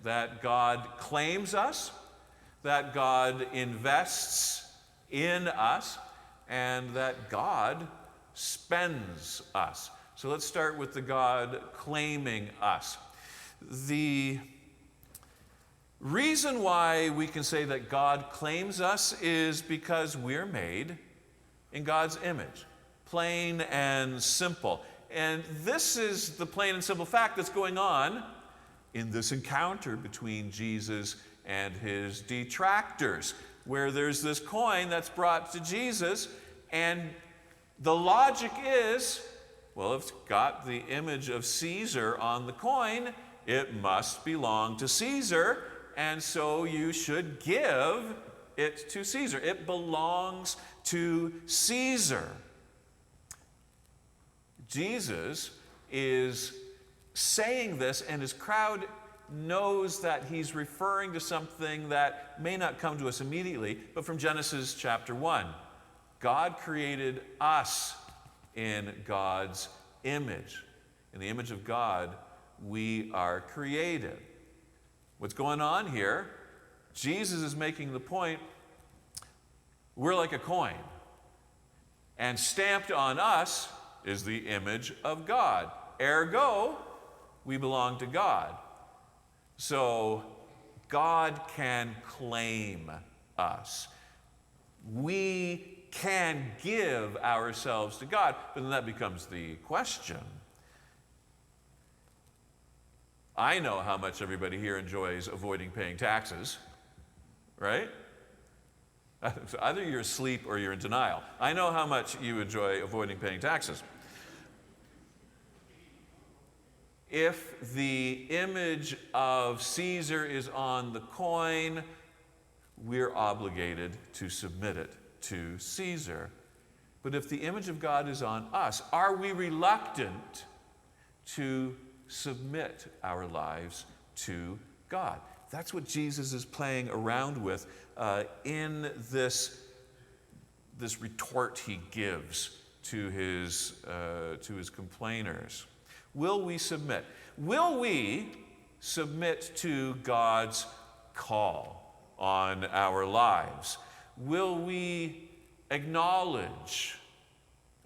that God claims us, that God invests in us, and that God spends us. So let's start with the God claiming us. The reason why we can say that God claims us is because we're made in God's image, plain and simple. And this is the plain and simple fact that's going on in this encounter between Jesus and his detractors, where there's this coin that's brought to Jesus, and the logic is, well, if it's got the image of Caesar on the coin, it must belong to Caesar, and so you should give it to Caesar. It belongs to Caesar. Jesus is saying this, and his crowd knows that he's referring to something that may not come to us immediately, but from Genesis chapter 1. God created us in God's image. In the image of God, we are created. What's going on here? Jesus is making the point, we're like a coin, and stamped on us is the image of God. Ergo, we belong to God. So God can claim us. We can give ourselves to God, but then that becomes the question. I know how much everybody here enjoys avoiding paying taxes, right? So either you're asleep or you're in denial. I know how much you enjoy avoiding paying taxes. If the image of Caesar is on the coin, we're obligated to submit it to Caesar. But if the image of God is on us, are we reluctant to submit our lives to God? That's what Jesus is playing around with in this retort he gives to his complainers. Will we submit? Will we submit to God's call on our lives? Will we acknowledge,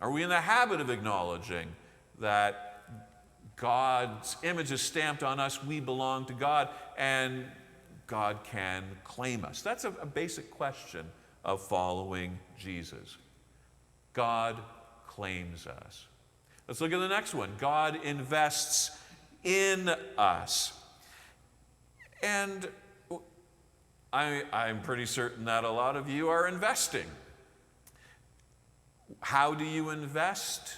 are we in the habit of acknowledging that God's image is stamped on us, we belong to God, and God can claim us? That's a basic question of following Jesus. God claims us. Let's look at the next one. God invests in us. And I'm pretty certain that a lot of you are investing. How do you invest?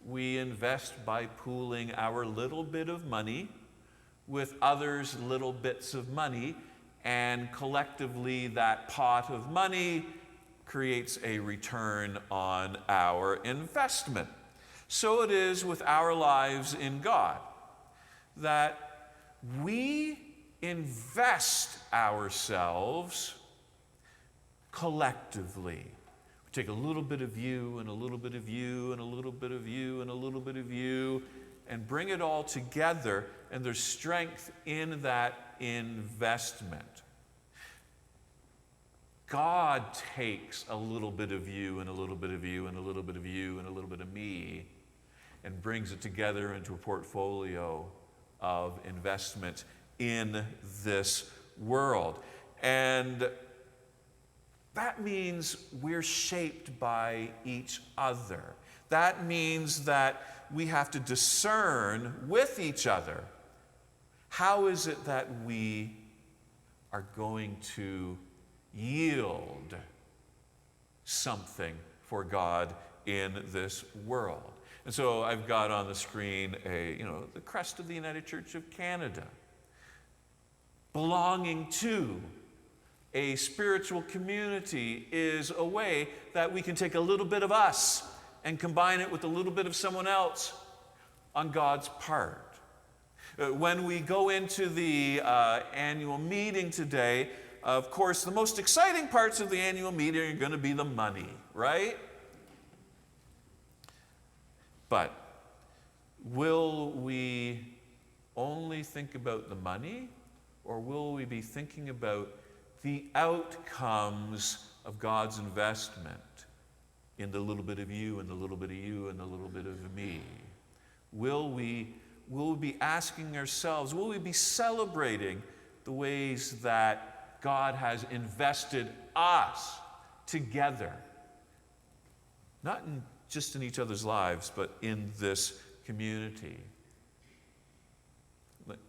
We invest by pooling our little bit of money with others' little bits of money, and collectively that pot of money creates a return on our investment. So it is with our lives in God, that we invest ourselves collectively. We take a little bit of you and a little bit of you and a little bit of you and a little bit of you and bring it all together, and there's strength in that investment. God takes a little bit of you and a little bit of you and a little bit of you and a little bit of me and brings it together into a portfolio of investment in this world. And that means we're shaped by each other. That means that we have to discern with each other, how is it that we are going to yield something for God in this world? And so I've got on the screen the crest of the United Church of Canada, belonging to a spiritual community is a way that we can take a little bit of us and combine it with a little bit of someone else on God's part. When we go into the annual meeting today, of course, the most exciting parts of the annual meeting are going to be the money, right? But will we only think about the money, Or will we be thinking about the outcomes of God's investment in the little bit of you and the little bit of you and the little bit of me? Will we be asking ourselves, will we be celebrating the ways that God has invested us together? Not just in each other's lives, but in this community.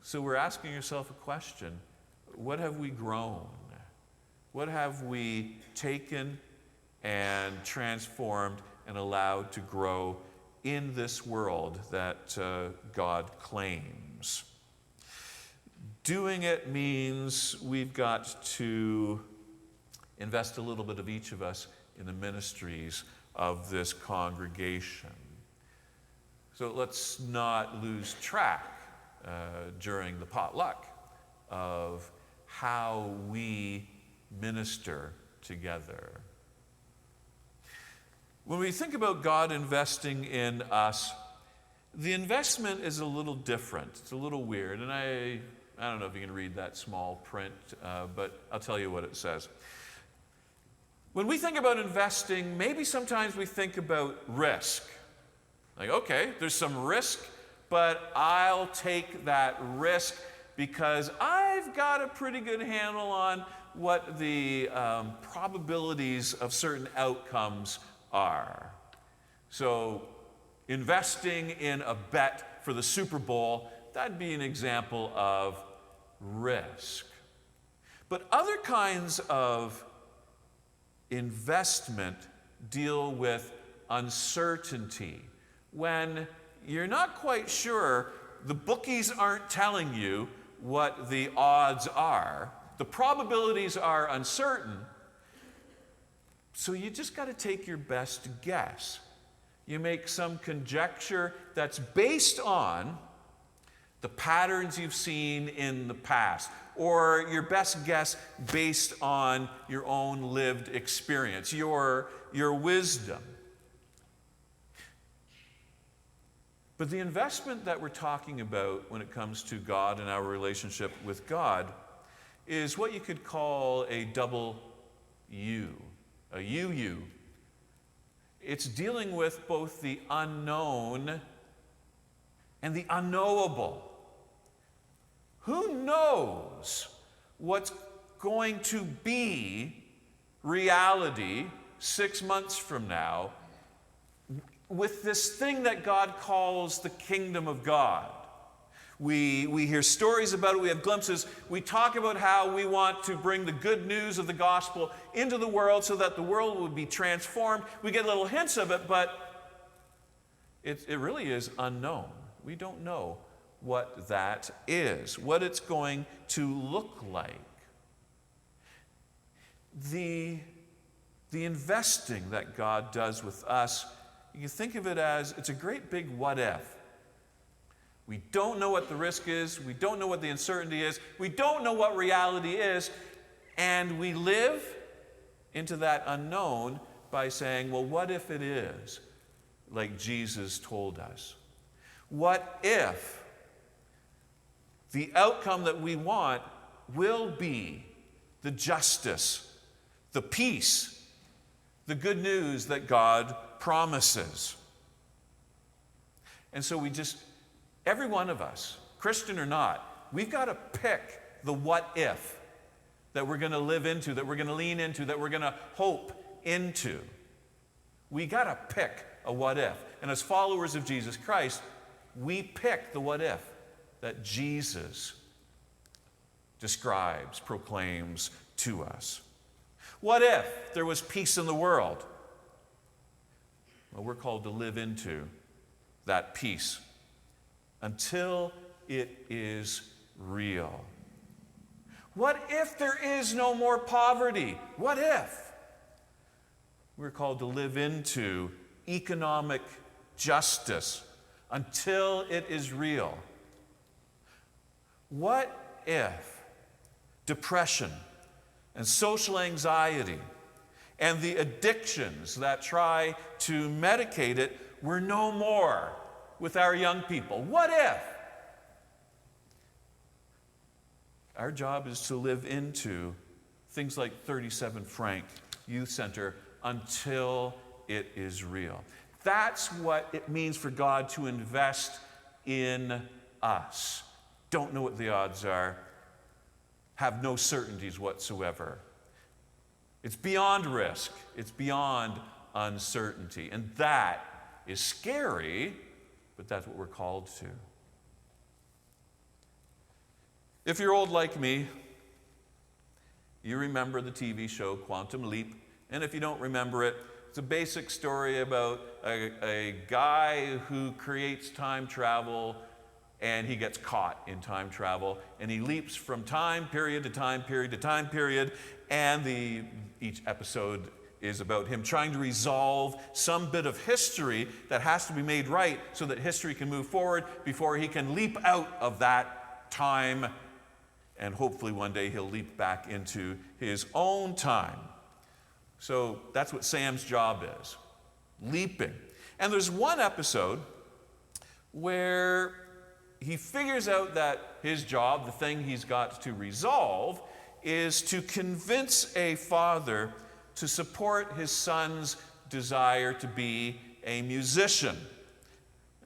So we're asking yourself a question. What have we grown? What have we taken and transformed and allowed to grow in this world that God claims? Doing it means we've got to invest a little bit of each of us in the ministries of this congregation. So let's not lose track during the potluck of how we minister together. When we think about God investing in us, the investment is a little different. It's a little weird. And I don't know if you can read that small print, but I'll tell you what it says. When we think about investing, maybe sometimes we think about risk. Like, okay, there's some risk, but I'll take that risk because I've got a pretty good handle on what the probabilities of certain outcomes are. So investing in a bet for the Super Bowl, that'd be an example of risk. But other kinds of investment deal with uncertainty. When you're not quite sure, the bookies aren't telling you what the odds are, the probabilities are uncertain, so you just got to take your best guess. You make some conjecture that's based on the patterns you've seen in the past, or your best guess based on your own lived experience, your wisdom. But the investment that we're talking about when it comes to God and our relationship with God is what you could call a double U, a UU. It's dealing with both the unknown and the unknowable. Who knows what's going to be reality 6 months from now with this thing that God calls the kingdom of God? We hear stories about it, we have glimpses, we talk about how we want to bring the good news of the gospel into the world so that the world would be transformed. We get little hints of it, but it really is unknown. We don't know what that is, what it's going to look like. The investing that God does with us, you can think of it as it's a great big what if. We don't know what the risk is. We don't know what the uncertainty is. We don't know what reality is. And we live into that unknown by saying, well, what if it is like Jesus told us? What if the outcome that we want will be the justice, the peace, the good news that God promises? And so every one of us, Christian or not, we've got to pick the what if that we're going to live into, that we're going to lean into, that we're going to hope into. We got to pick a what if. And as followers of Jesus Christ, we pick the what if that Jesus describes, proclaims to us. What if there was peace in the world? Well, we're called to live into that peace until it is real. What if there is no more poverty? What if? We're called to live into economic justice until it is real. What if depression and social anxiety and the addictions that try to medicate it were no more with our young people? What if? Our job is to live into things like 37 Frank Youth Center until it is real. That's what it means for God to invest in us. Don't know what the odds are. Have no certainties whatsoever. It's beyond risk. It's beyond uncertainty. And that is scary, but that's what we're called to. If you're old like me, you remember the TV show Quantum Leap. And if you don't remember it, it's a basic story about a guy who creates time travel, and he gets caught in time travel, and he leaps from time period to time period to time period, and each episode is about him trying to resolve some bit of history that has to be made right so that history can move forward before he can leap out of that time, and hopefully one day he'll leap back into his own time. So that's what Sam's job is, leaping. And there's one episode where he figures out that his job, the thing he's got to resolve, is to convince a father to support his son's desire to be a musician.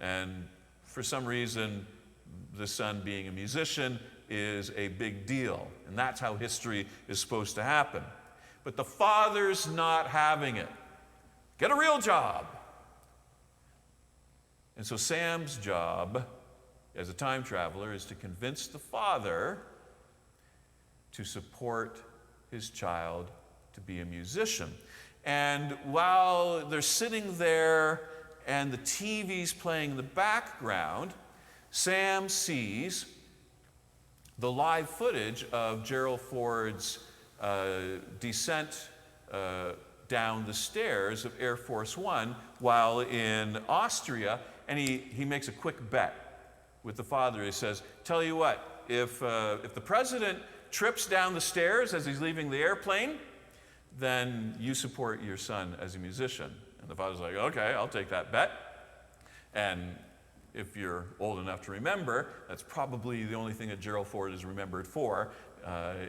And for some reason, the son being a musician is a big deal. And that's how history is supposed to happen. But the father's not having it. Get a real job. And so Sam's job as a time traveler is to convince the father to support his child to be a musician. And while they're sitting there and the TV's playing in the background, Sam sees the live footage of Gerald Ford's descent down the stairs of Air Force One while in Austria, and he makes a quick bet with the father. He says, tell you what, if the president trips down the stairs as he's leaving the airplane, then you support your son as a musician. And the father's like, okay, I'll take that bet. And if you're old enough to remember, that's probably the only thing that Gerald Ford is remembered for,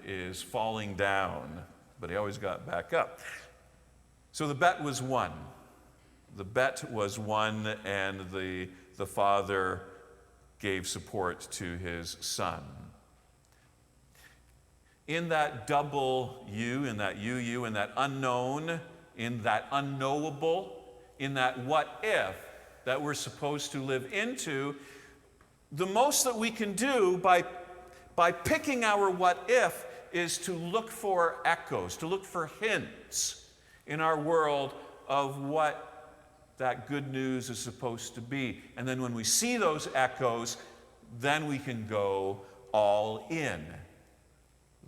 is falling down. But he always got back up. So the bet was won. The bet was won, and the father gave support to his son. In that double you, in that you, in that unknown, in that unknowable, in that what if that we're supposed to live into, the most that we can do by picking our what if is to look for echoes, to look for hints in our world of what that good news is supposed to be. And then when we see those echoes, then we can go all in,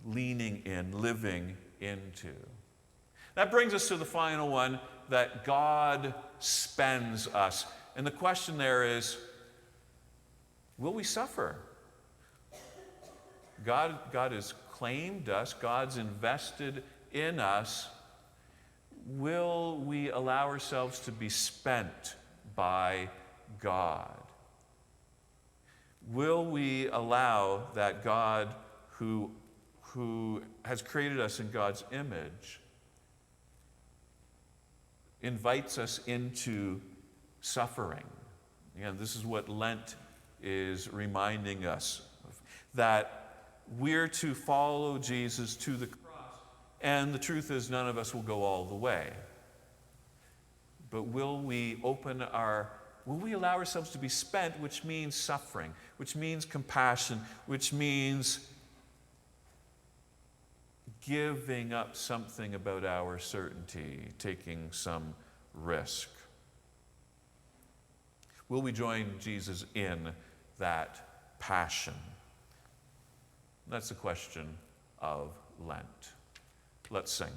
leaning in, living into. That brings us to the final one, that God spends us. And the question there is, will we suffer? God has claimed us. God's invested in us. Will we allow ourselves to be spent by God? Will we allow that God who has created us in God's image invites us into suffering? Again, this is what Lent is reminding us of, that we're to follow Jesus to the cross. And the truth is, none of us will go all the way. But will we allow ourselves to be spent, which means suffering, which means compassion, which means giving up something about our certainty, taking some risk? Will we join Jesus in that passion? That's the question of Lent. Let's sing.